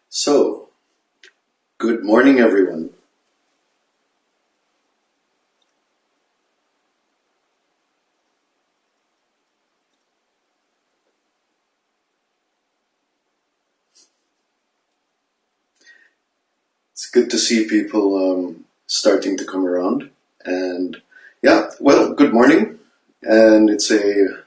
So, good morning, everyone. It's good to see people starting to come around. And yeah, well, good morning. And it's a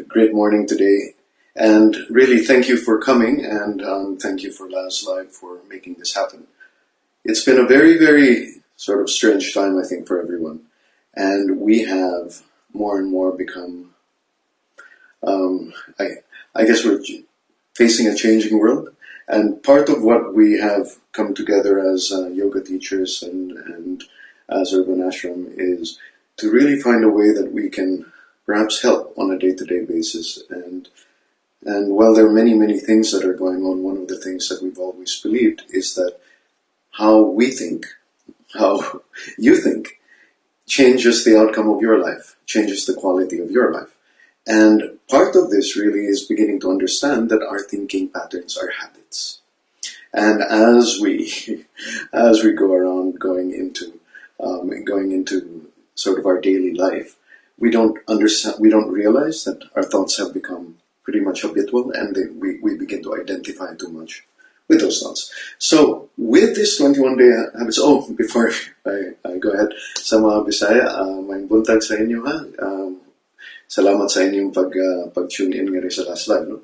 great morning today. And really, thank you for coming, and thank you for Last Live for making this happen. It's been a very, very sort of strange time, I think, for everyone. And we have more and more become, um, I, I guess we're facing a changing world. And part of what we have come together as yoga teachers and as Urban Ashram is to really find a way that we can perhaps help on a day-to-day basis. And while there are many, many things that are going on, one of the things that we've always believed is that how we think, how you think, changes the outcome of your life, changes the quality of your life. And part of this really is beginning to understand that our thinking patterns are habits. And as we as we go around going into sort of our daily life, we don't understand, we don't realize that our thoughts have become pretty much habitual, and we begin to identify too much with those thoughts. So with this 21 day habits, before I go ahead, sa mga Bisaya, may buntag sa inyo ha. Salamat sa inyong pag-tune in nga rin sa Last Live. No?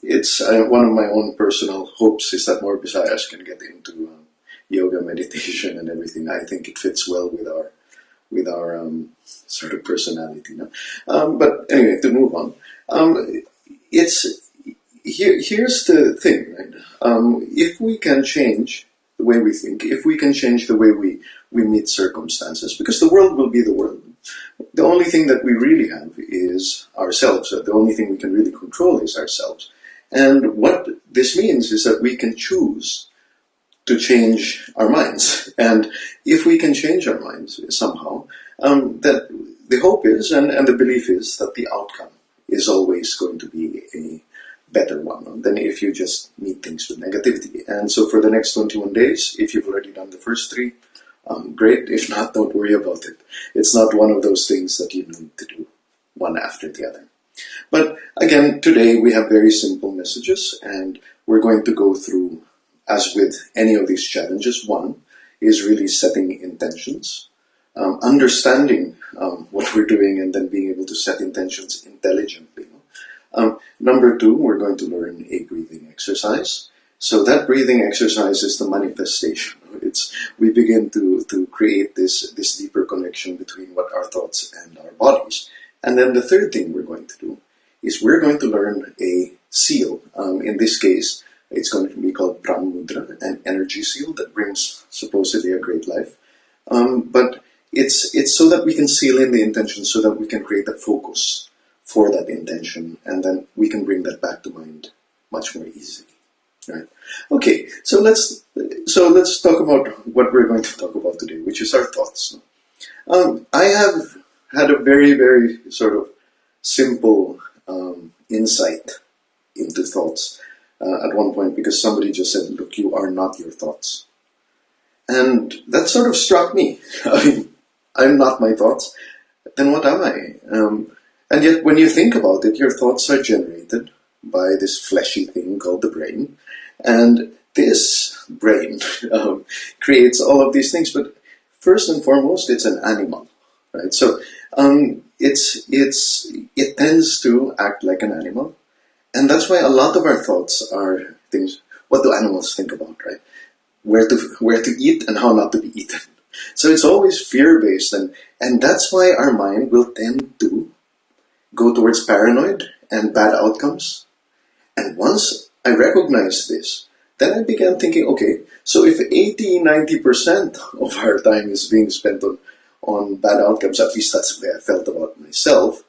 It's one of my own personal hopes is that more Visayas can get into yoga, meditation, and everything. I think it fits well with our sort of personality. No? But anyway, to move on, here's the thing, right? If we can change the way we think, if we can change the way we meet circumstances, because the world will be the world. The only thing that we really have is ourselves. The only thing we can really control is ourselves. And what this means is that we can choose to change our minds. And if we can change our minds somehow, that the hope is and the belief is that the outcome is always going to be a better one than if you just meet things with negativity. And so for the next 21 days, if you've already done the first three, great. If not, don't worry about it. It's not one of those things that you need to do one after the other. But again, today we have very simple messages, and we're going to go through, as with any of these challenges, one is really setting intentions, understanding what we're doing, and then being able to set intentions intelligently. Number two, we're going to learn a breathing exercise. So that breathing exercise is the manifestation. We begin to create this deeper connection between what our thoughts and our bodies. And then the third thing we're going to do is we're going to learn a seal. In this case, it's going to be called Pran Mudra, an energy seal that brings supposedly a great life. But it's so that we can seal in the intention, so that we can create a focus for that intention, and then we can bring that back to mind much more easily. Right. Okay, so let's talk about what we're going to talk about today, which is our thoughts. I have had a very, very sort of simple insight into thoughts at one point, because somebody just said, "Look, you are not your thoughts," and that sort of struck me. I mean, I'm not my thoughts. Then what am I? And yet, when you think about it, your thoughts are generated by this fleshy thing called the brain. And this brain creates all of these things. But first and foremost, it's an animal, right? So it tends to act like an animal. And that's why a lot of our thoughts are things, what do animals think about, right? Where to eat and how not to be eaten. So it's always fear-based. And that's why our mind will tend to go towards paranoid and bad outcomes. And once I recognized this, then I began thinking, okay, so if 80-90% of our time is being spent on bad outcomes, at least that's the way I felt about myself,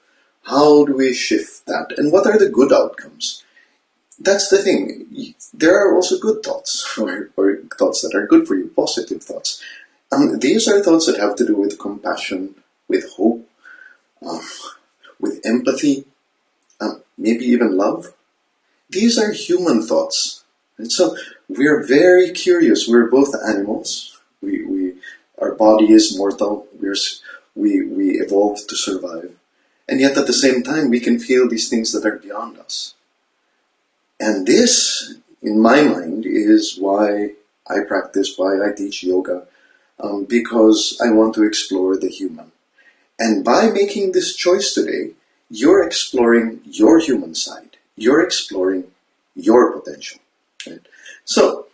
how do we shift that? And what are the good outcomes? That's the thing. There are also good thoughts, or thoughts that are good for you, positive thoughts. These are thoughts that have to do with compassion, with hope, with empathy, maybe even love. These are human thoughts And so we're very curious. We're both animals. Our body is mortal. We evolved to survive. And yet at the same time, we can feel these things that are beyond us. And this, in my mind, is why I practice, why I teach yoga, because I want to explore the human. And by making this choice today, you're exploring your human side. You're exploring your potential. Right? So,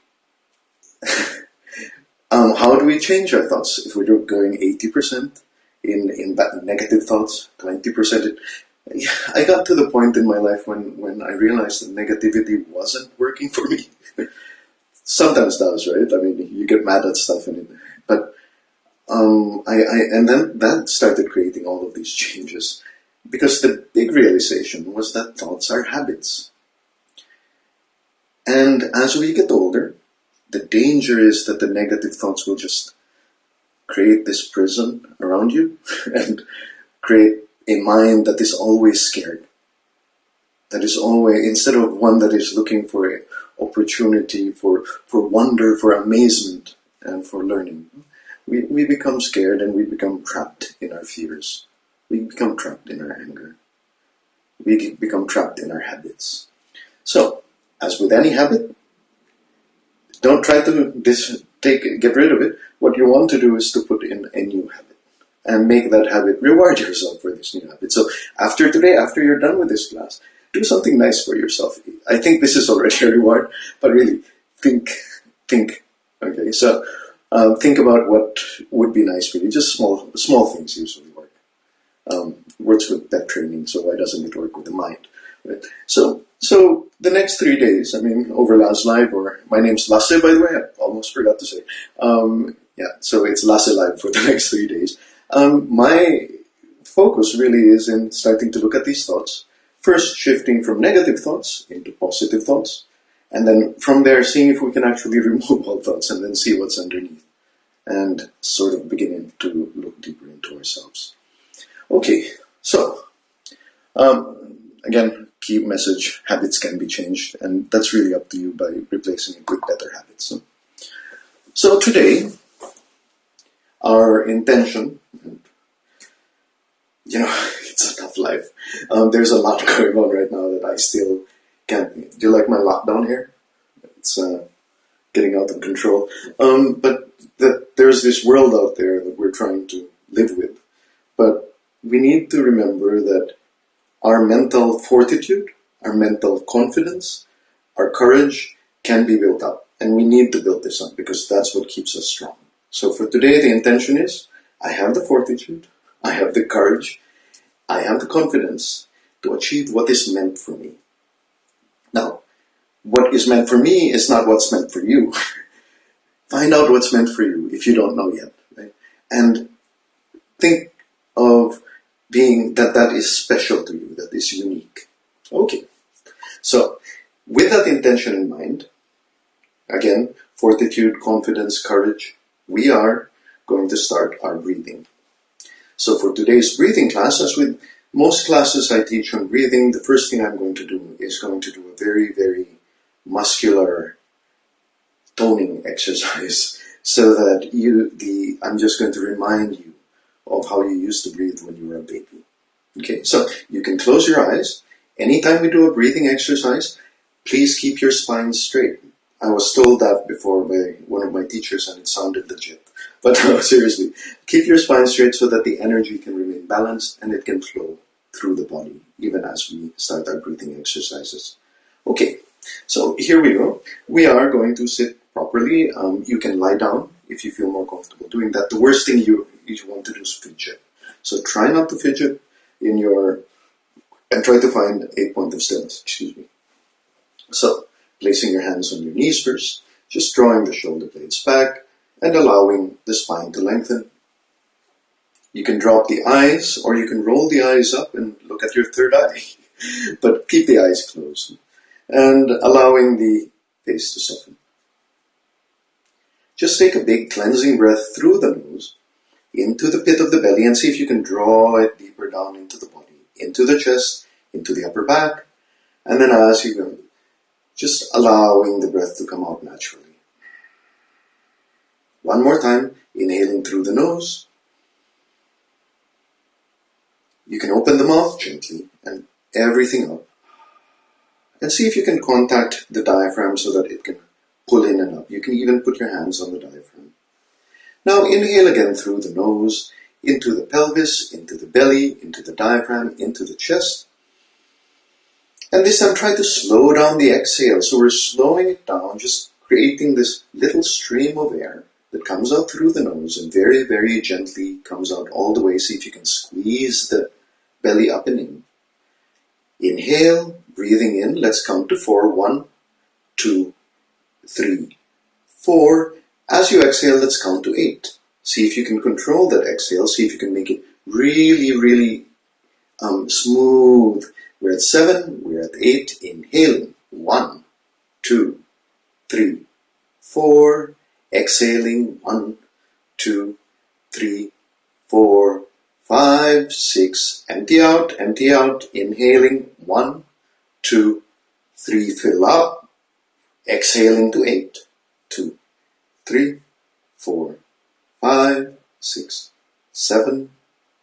how do we change our thoughts? If we're going 80% in negative thoughts, 20%, I got to the point in my life when I realized that negativity wasn't working for me. Sometimes does, right? I mean, you get mad at stuff, but and then that started creating all of these changes, because the big realization was that thoughts are habits. And as we get older, the danger is that the negative thoughts will just create this prison around you and create a mind that is always scared. That is always, instead of one that is looking for opportunity, for wonder, for amazement, and for learning. We become scared and we become trapped in our fears. We become trapped in our anger. We become trapped in our habits. So, as with any habit, don't try to get rid of it. What you want to do is to put in a new habit and make that habit, reward yourself for this new habit. So after today, after you're done with this class, do something nice for yourself. I think this is already a reward, but really think. Okay, so think about what would be nice for you. Just small things usually work. Works with that training, so why doesn't it work with the mind? Right? So the next 3 days, I mean, over Lasse Live, or my name's Lasse, by the way, I almost forgot to say. So it's Lasse Live for the next 3 days. My focus really is in starting to look at these thoughts, first shifting from negative thoughts into positive thoughts, and then from there seeing if we can actually remove all thoughts and then see what's underneath, and sort of beginning to look deeper into ourselves. Okay, so again, key message: habits can be changed, and that's really up to you by replacing it with better habits. So today, our intention, it's a tough life. There's a lot going on right now that I still can't. Do you like my lockdown here? It's getting out of control. But there's this world out there that we're trying to live with. But we need to remember that our mental fortitude, our mental confidence, our courage can be built up. And we need to build this up because that's what keeps us strong. So for today, the intention is, I have the fortitude, I have the courage, I have the confidence to achieve what is meant for me. Now, what is meant for me is not what's meant for you. Find out what's meant for you if you don't know yet. Right? And think of being that is special to you, that is unique. Okay. So, with that intention in mind, again, fortitude, confidence, courage, we are going to start our breathing. So for today's breathing class, as with most classes I teach on breathing, the first thing I'm going to do is going to do a very, very muscular toning exercise so that I'm just going to remind you of how you used to breathe when you were a baby. Okay, so you can close your eyes. Anytime we do a breathing exercise, please keep your spine straight. I was told that before by one of my teachers and it sounded legit. But no, seriously, keep your spine straight so that the energy can remain balanced and it can flow through the body, even as we start our breathing exercises. Okay, so here we go. We are going to sit properly. You can lie down if you feel more comfortable doing that. The worst thing you want to do is fidget. So try not to fidget and try to find a point of stillness. Excuse me. So, placing your hands on your knees first, just drawing the shoulder blades back and allowing the spine to lengthen. You can drop the eyes or you can roll the eyes up and look at your third eye, but keep the eyes closed and allowing the face to soften. Just take a big cleansing breath through the nose into the pit of the belly and see if you can draw it deeper down into the body, into the chest, into the upper back, and then as you go, Just allowing the breath to come out naturally. One more time, inhaling through the nose. You can open the mouth gently and everything up. And see if you can contact the diaphragm so that it can pull in and up. You can even put your hands on the diaphragm. Now inhale again through the nose, into the pelvis, into the belly, into the diaphragm, into the chest. And this time try to slow down the exhale. So we're slowing it down, just creating this little stream of air that comes out through the nose and very, very gently comes out all the way. See if you can squeeze the belly up and in. Inhale, breathing in. Let's count to 4. 1, 2, 3, 4. As you exhale, let's count to 8. See if you can control that exhale. See if you can make it really, really smooth. We're at 7. We're at 8. Inhaling. 1, 2, 3, 4. Exhaling. 1, 2, 3, 4, 5, 6. Empty out. Empty out. Inhaling. 1, 2, 3. Fill up. Exhaling to 8. 2, 3, 4, 5, 6, 7,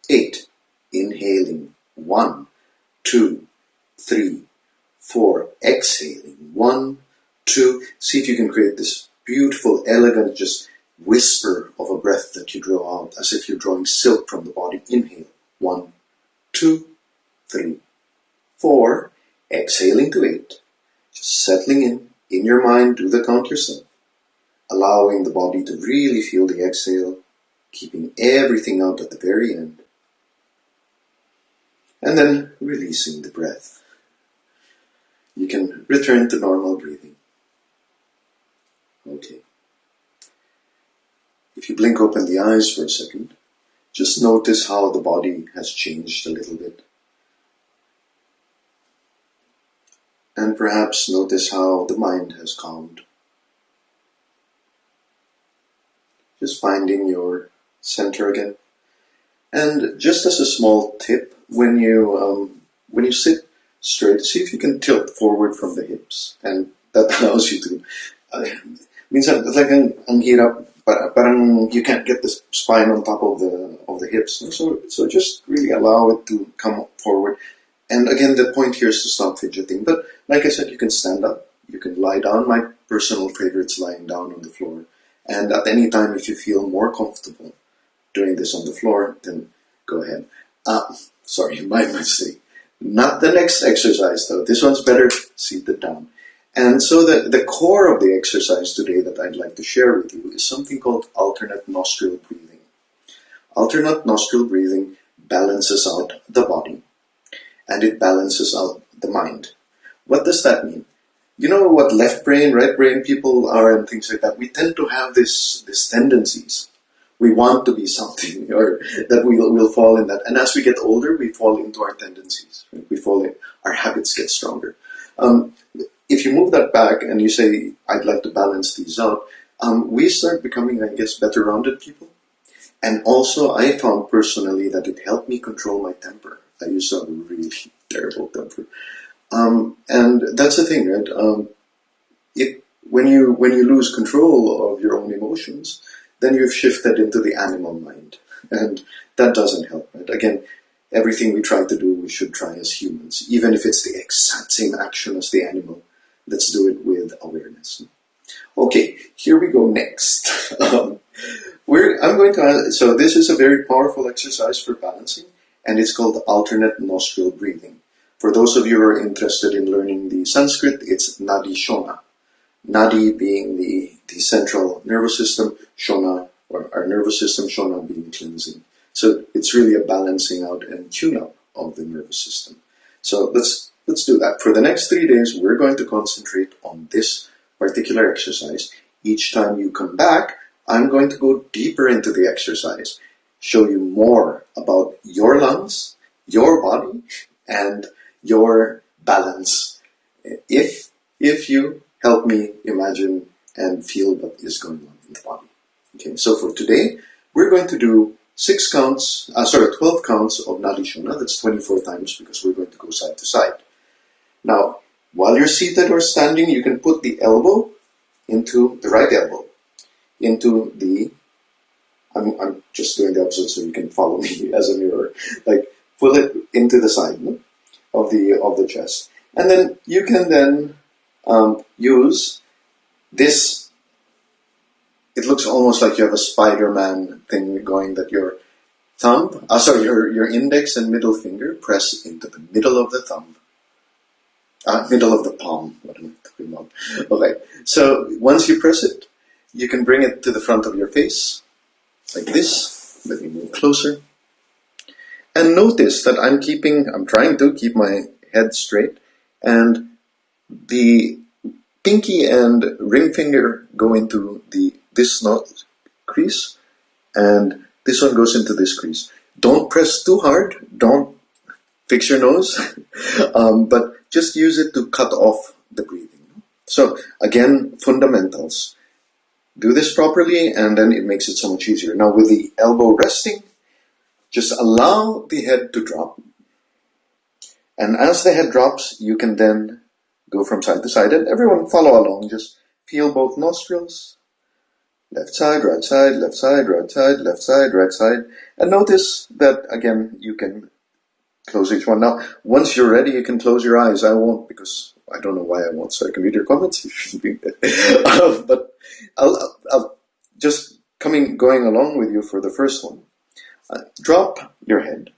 8. Inhaling. 1, 2, 3, 4. Exhaling. 1, 2. See if you can create this beautiful, elegant, just whisper of a breath that you draw out, as if you're drawing silk from the body. Inhale. 1, 2, 3, 4. Exhaling to 8. Just settling in your mind, do the count yourself. Allowing the body to really feel the exhale, keeping everything out at the very end. And then releasing the breath. You can return to normal breathing. Okay. If you blink open the eyes for a second, just notice how the body has changed a little bit. And perhaps notice how the mind has calmed. Just finding your center again. And just as a small tip, when you sit straight, see if you can tilt forward from the hips. And that allows you to, minsan, it's like ang hirap, parang you can't get the spine on top of the hips. So just really allow it to come forward. And again, the point here is to stop fidgeting. But like I said, you can stand up, you can lie down. My personal favorite is lying down on the floor. And at any time, if you feel more comfortable doing this on the floor, then go ahead. Sorry, my mistake. Not the next exercise though. This one's better seated down. And so the core of the exercise today that I'd like to share with you is something called alternate nostril breathing. Alternate nostril breathing balances out the body and it balances out the mind. What does that mean? You know what left brain, right brain people are and things like that. We tend to have these tendencies. We want to be something, or that we'll fall in that. And as we get older, we fall into our tendencies. Right? We fall in, our habits get stronger. If you move that back and you say, I'd like to balance these out, we start becoming, I guess, better rounded people. And also, I found personally that it helped me control my temper. I used to have a really terrible temper. And that's the thing, right? When you lose control of your own emotions, then you've shifted into the animal mind. And that doesn't help, right? Again, everything we try to do, we should try as humans. Even if it's the exact same action as the animal, let's do it with awareness. Okay, here we go next. So this is a very powerful exercise for balancing, and it's called alternate nostril breathing. For those of you who are interested in learning the Sanskrit, it's Nadi Shona. Nadi being the central nervous system, Shona, or our nervous system, Shona being cleansing. So it's really a balancing out and tune up of the nervous system. So let's do that. For the next 3 days, we're going to concentrate on this particular exercise. Each time you come back, I'm going to go deeper into the exercise, show you more about your lungs, your body, and your balance. If you help me imagine and feel what is going on in the body. Okay, so for today, we're going to do 12 counts of Nadi Shona. That's 24 times because we're going to go side to side. Now, While you're seated or standing, you can put the elbow into the right elbow, into the, I'm just doing the opposite so you can follow me as a mirror, like pull it into the side, no? of the chest. And then you can then use this. It looks almost like you have a Spider-Man thing going, that your your index and middle finger press into the middle of the thumb. Middle of the palm. What am I talking about? Okay, so once you press it, you can bring it to the front of your face, like this. Let me move closer. And notice that I'm trying to keep my head straight, and the pinky and ring finger go into this crease, and this one goes into this crease. Don't press too hard, don't fix your nose, but just use it to cut off the breathing. So again, fundamentals. Do this properly, and then it makes it so much easier. Now with the elbow resting, just allow the head to drop. And as the head drops, you can then go from side to side, and everyone follow along. Just feel both nostrils, left side, right side, left side, right side, left side, right side. And notice that, again, you can close each one. Now, once you're ready, you can close your eyes. I won't, because I don't know why I won't, so I can read your comments. You shouldn't be. But I'll just going along with you for the first one. Drop your head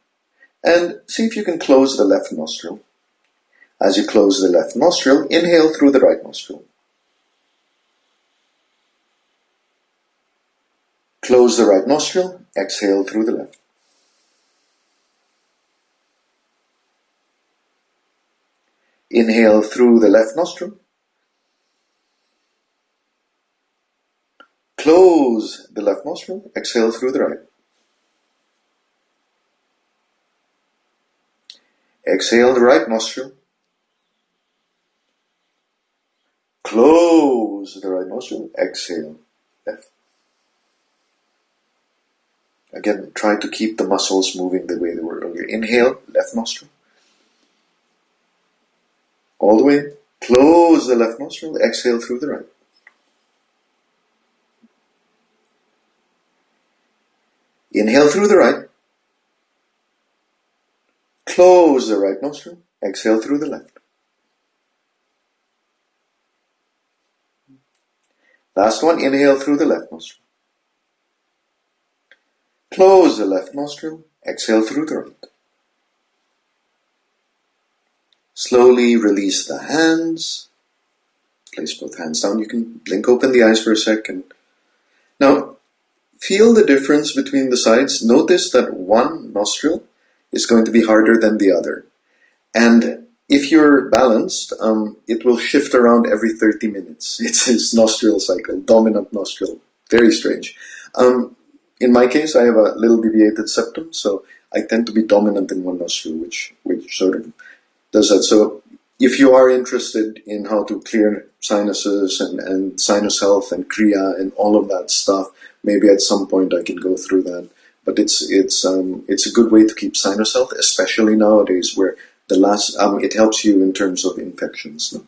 and see if you can close the left nostril. As you close the left nostril, inhale through the right nostril. Close the right nostril, exhale through the left. Inhale through the left nostril. Close the left nostril, exhale through the right. Exhale the right nostril. Close the right nostril, exhale left. Again, try to keep the muscles moving the way they were earlier. Inhale, left nostril. All the way. Close the left nostril, exhale through the right. Inhale through the right. Close the right nostril, exhale through the left. Last one, inhale through the left nostril. Close the left nostril, exhale through the right. Slowly release the hands. Place both hands down. You can blink open the eyes for a second. Now, feel the difference between the sides. Notice that one nostril is going to be harder than the other. And if you're balanced, it will shift around every 30 minutes. It's his nostril cycle, dominant nostril. Very strange. In my case, I have a little deviated septum, so I tend to be dominant in one nostril, which sort of does that. So if you are interested in how to clear sinuses and sinus health and kriya and all of that stuff, maybe at some point I can go through that. But it's a good way to keep sinus health, especially nowadays where it helps you in terms of infections, no?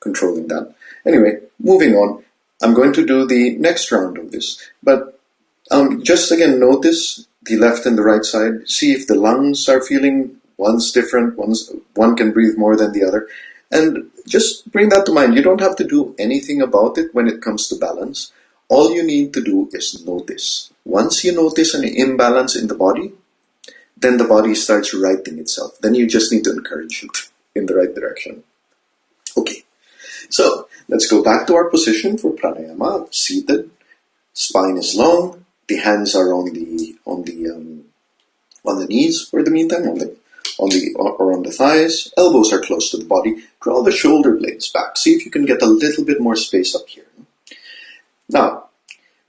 Controlling that. Anyway, moving on. I'm going to do the next round of this, but just again notice the left and the right side. See if the lungs are feeling, one's different, one can breathe more than the other, and just bring that to mind. You don't have to do anything about it when it comes to balance. All you need to do is notice. Once you notice an imbalance in the body, then the body starts righting itself. Then you just need to encourage it in the right direction. Okay, so let's go back to our position for pranayama. Seated, spine is long, the hands are on the knees for the meantime, on the thighs. Elbows are close to the body. Draw the shoulder blades back. See if you can get a little bit more space up here. Now,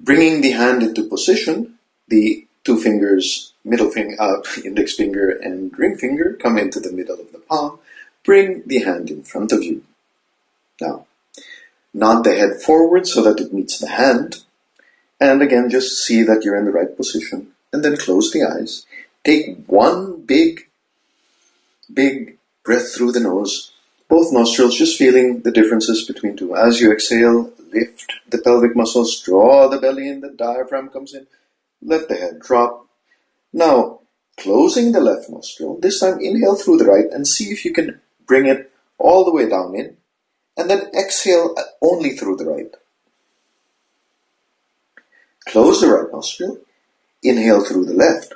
bringing the hand into position, the two fingers, middle finger, index finger and ring finger come into the middle of the palm. Bring the hand in front of you. Now, nod the head forward so that it meets the hand. And again, just see that you're in the right position. And then close the eyes. Take one big breath through the nose. Both nostrils, just feeling the differences between two. As you exhale, lift the pelvic muscles, draw the belly in, the diaphragm comes in, let the head drop. Now, closing the left nostril, this time inhale through the right and see if you can bring it all the way down in, and then exhale only through the right. Close the right nostril, inhale through the left,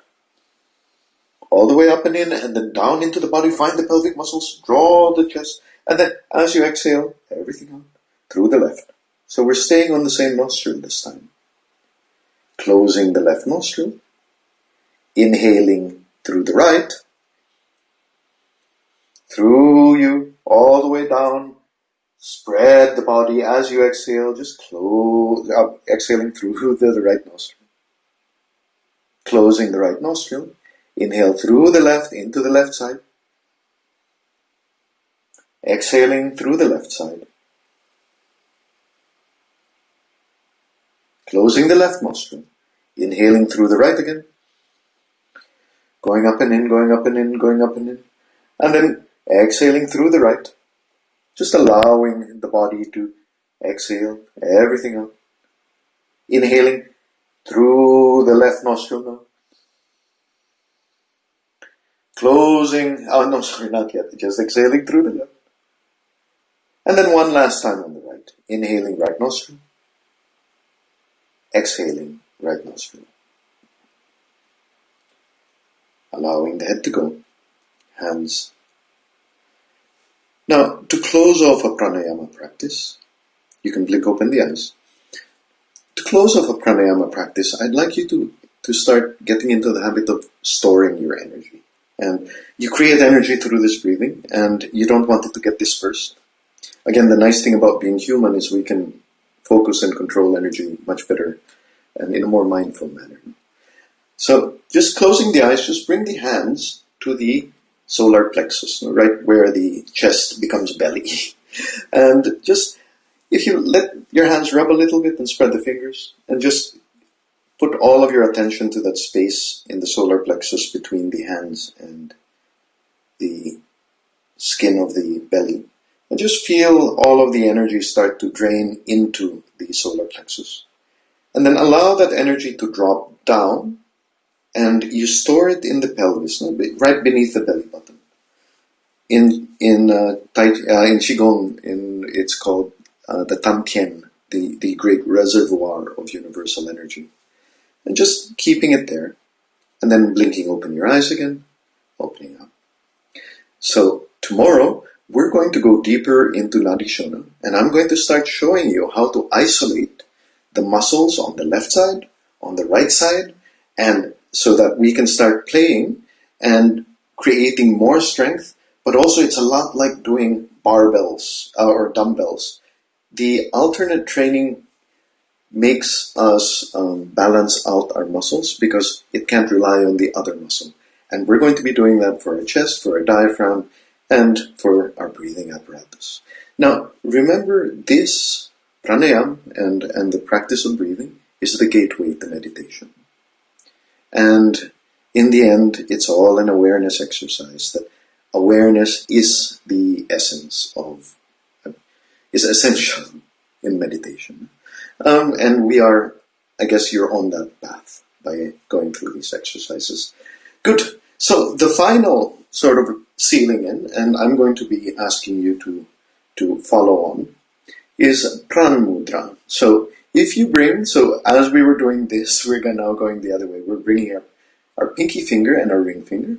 all the way up and in, and then down into the body, find the pelvic muscles, draw the chest, and then as you exhale, everything out through the left. So we're staying on the same nostril this time. Closing the left nostril, inhaling through the right, through you, all the way down, spread the body as you exhale, just close up, exhaling through the right nostril. Closing the right nostril, inhale through the left into the left side, exhaling through the left side. Closing the left nostril, inhaling through the right again, going up and in, going up and in, going up and in, and then exhaling through the right, just allowing the body to exhale everything out. Inhaling through the left nostril now. Closing, oh no, sorry, not yet, just exhaling through the left. And then one last time on the right. Inhaling right nostril, exhaling right nostril. Allowing the head to go, hands. Now, to close off a pranayama practice, you can blink open the eyes. To close off a pranayama practice, I'd like you to start getting into the habit of storing your energy. And you create energy through this breathing, and you don't want it to get dispersed. Again, the nice thing about being human is we can focus and control energy much better and in a more mindful manner. So, just closing the eyes, just bring the hands to the solar plexus, right where the chest becomes belly. And just, if you let your hands rub a little bit and spread the fingers, and just put all of your attention to that space in the solar plexus between the hands and the skin of the belly. And just feel all of the energy start to drain into the solar plexus. And then allow that energy to drop down, and you store it in the pelvis, right beneath the belly button. In Qigong, it's called the Tantien, the great reservoir of universal energy. And just keeping it there, and then blinking open your eyes again, opening up. So tomorrow, we're going to go deeper into Nadishona, and I'm going to start showing you how to isolate the muscles on the left side, on the right side, and so that we can start playing and creating more strength, but also it's a lot like doing barbells or dumbbells. The alternate training makes us balance out our muscles because it can't rely on the other muscle. And we're going to be doing that for our chest, for our diaphragm, and for our breathing apparatus. Now, remember this pranayama and the practice of breathing is the gateway to meditation. And in the end, it's all an awareness exercise. That awareness is the essence of, is essential in meditation. And we are, I guess you're on that path by going through these exercises. Good. So the final sort of sealing in, and I'm going to be asking you to follow on, is Pran Mudra. So if you bring, so as we were doing this, we're now going the other way. We're bringing our pinky finger and our ring finger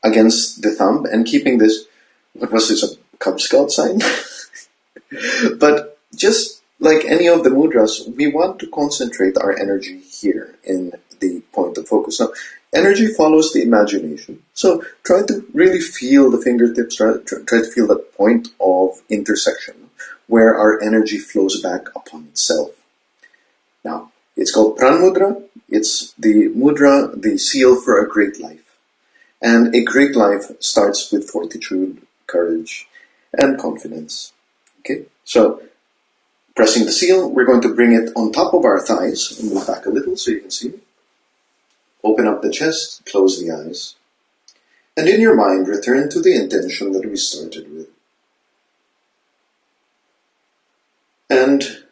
against the thumb and keeping this, what was this, a Cub Scout sign? But just like any of the mudras, we want to concentrate our energy here in the point of focus. Now, energy follows the imagination. So try to really feel the fingertips, try to feel that point of intersection where our energy flows back upon itself. Now, it's called Pran Mudra. It's the mudra, the seal for a great life. And a great life starts with fortitude, courage, and confidence. Okay, so pressing the seal, we're going to bring it on top of our thighs and move back a little so you can see. Open up the chest, close the eyes. And in your mind, return to the intention that we started with. And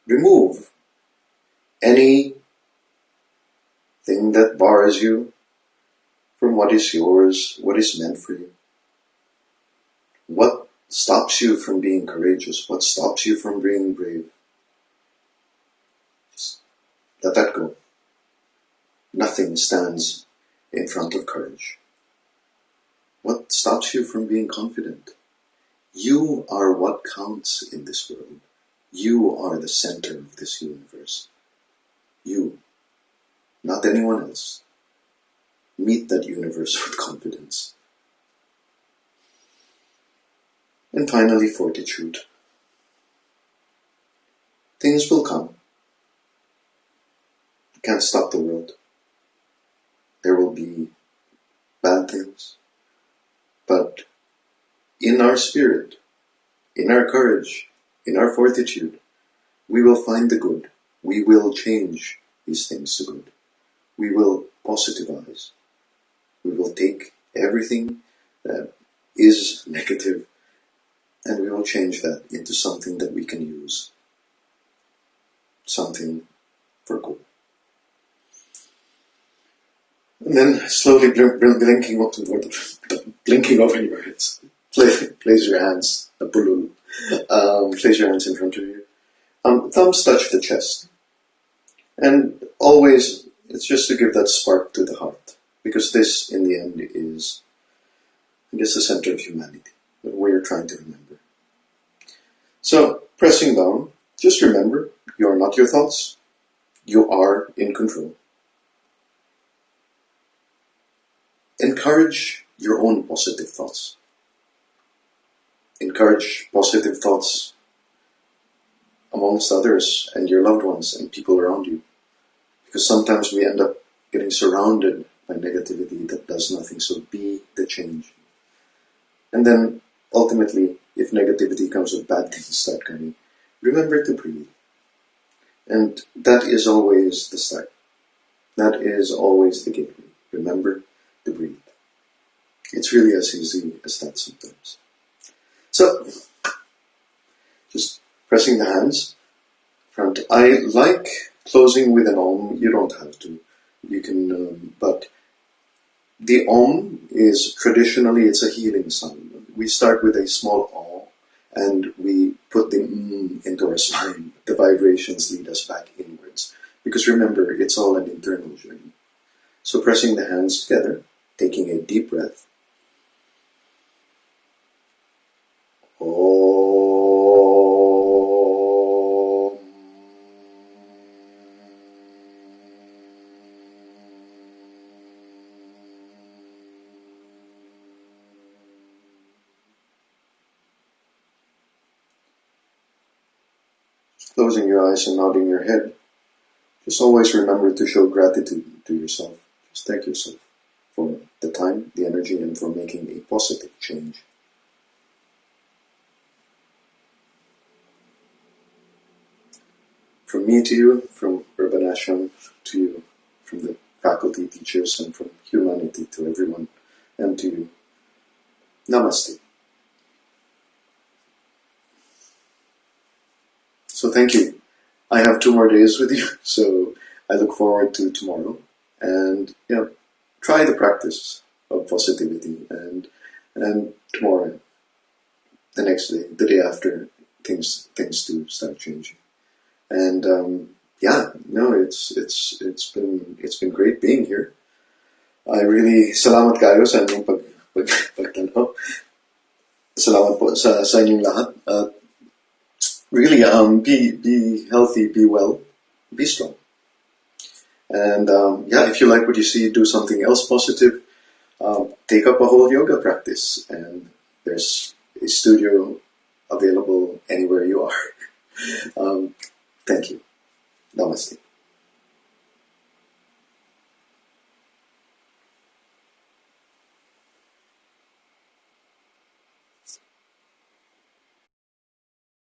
remove anything that bars you from what is yours, what is meant for you. What stops you from being courageous? What stops you from being brave? Just let that go. Nothing stands in front of courage. What stops you from being confident? You are what counts in this world. You are the center of this universe. You, not anyone else. Meet that universe with confidence. And finally, fortitude. Things will come. You can't stop the world. There will be bad things. But in our spirit, in our courage, in our fortitude, we will find the good. We will change these things to good. We will positivize. We will take everything that is negative and we will change that into something that we can use. Something for good. And then slowly blinking over your heads. Place your hands, place your hands in front of you. Thumbs touch the chest. And always, it's just to give that spark to the heart. Because this, in the end, is, I guess, the center of humanity. What we're trying to remember. So, pressing down, just remember, you are not your thoughts. You are in control. Encourage your own positive thoughts. Encourage positive thoughts amongst others and your loved ones and people around you. Because sometimes we end up getting surrounded by negativity that does nothing, so be the change. And then, ultimately, if negativity comes with bad things start coming, remember to breathe. And that is always the start. That is always the gateway. Remember to breathe. It's really as easy as that sometimes. So, just pressing the hands front. I like closing with an Om. You don't have to. You can, but the Om is traditionally, it's a healing sound. We start with a small O and we put the into our spine. The vibrations lead us back inwards. Because remember, it's all an internal journey. So pressing the hands together, taking a deep breath. Closing your eyes and nodding your head. Just always remember to show gratitude to yourself. Just thank yourself for the time, the energy, and for making a positive change. From me to you, from Urban Ashram to you, from the faculty, teachers, and from humanity to everyone, and to you. Namaste. So thank you. I have 2 more days with you, so I look forward to tomorrow. And, try the practice of positivity. And tomorrow, the next day, the day after, things do start changing. And it's been great being here. I really salamat kayo sa inyong pagtanaw. Salamat po sa inyong lahat. Really, be healthy, be well, be strong. And if you like what you see, do something else positive. Take up a whole yoga practice, and there's a studio available anywhere you are. Thank you. Namaste.